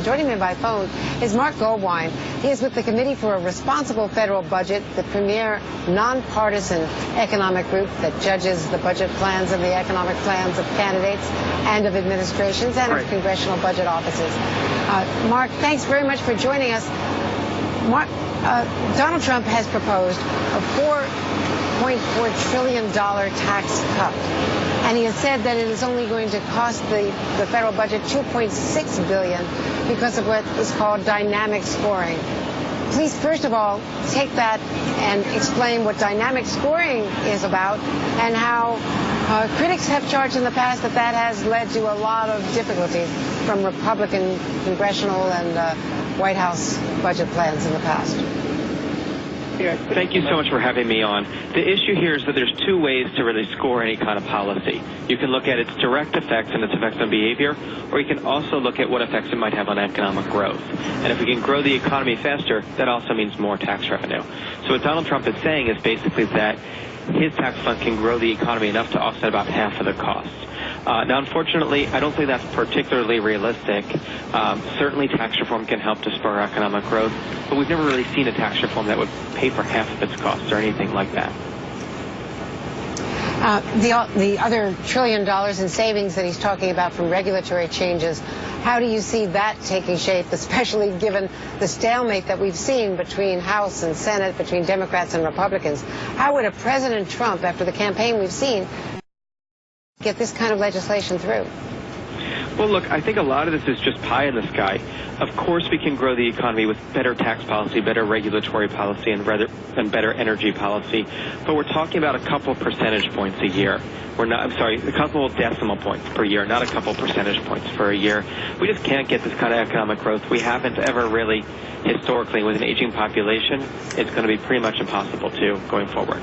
Joining me by phone is Marc Goldwein. He is with the Committee for a Responsible Federal Budget, the premier nonpartisan economic group that judges the budget plans and the economic plans of candidates and of administrations and of congressional budget offices. Marc, thanks very much for joining us. Marc, Donald Trump has proposed a $4.4 trillion tax cut. And he has said that it is only going to cost the federal budget $2.6 billion because of what is called dynamic scoring. Please, first of all, take that and explain what dynamic scoring is about and how critics have charged in the past that that has led to a lot of difficulties from Republican congressional and White House budget plans in the past. Thank you so much for having me on. The issue here is that there's two ways to really score any kind of policy. You can look at its direct effects and its effects on behavior, or you can also look at what effects it might have on economic growth. And if we can grow the economy faster, that also means more tax revenue. So what Donald Trump is saying is basically that his tax fund can grow the economy enough to offset about half of the cost. Now, unfortunately, I don't think that's particularly realistic. Certainly, tax reform can help to spur economic growth, but we've never really seen a tax reform that would pay for half of its costs or anything like that. The other $1 trillion in savings that he's talking about from regulatory changes, how do you see that taking shape, especially given the stalemate that we've seen between House and Senate, between Democrats and Republicans? How would a President Trump, after the campaign we've seen, get this kind of legislation through? Well, look, I think a lot of this is just pie in the sky. Of course, we can grow the economy with better tax policy, better regulatory policy, and better energy policy. But we're talking about a couple percentage points a year. A couple decimal points per year, not a couple percentage points per a year. We just can't get this kind of economic growth. We haven't ever really, historically, with an aging population. It's going to be pretty much impossible to going forward.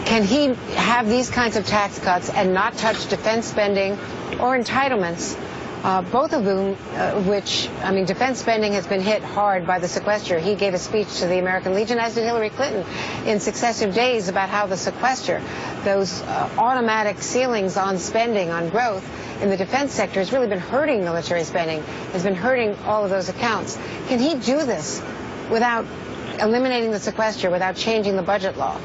Can he have these kinds of tax cuts and not touch defense spending or entitlements, both of whom, defense spending has been hit hard by the sequester. He gave a speech to the American Legion, as did Hillary Clinton, in successive days about how the sequester, those automatic ceilings on spending, on growth in the defense sector, has really been hurting military spending, has been hurting all of those accounts. Can he do this without eliminating the sequester, without changing the budget law?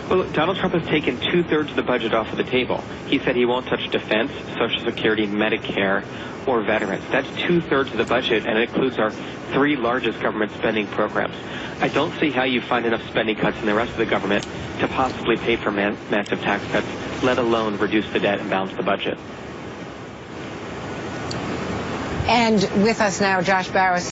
Well, Donald Trump has taken 2/3 of the budget off of the table. He said he won't touch defense, Social Security, Medicare, or veterans. That's 2/3 of the budget, and it includes our three largest government spending programs. I don't see how you find enough spending cuts in the rest of the government to possibly pay for massive tax cuts, let alone reduce the debt and balance the budget. And with us now, Josh Barros.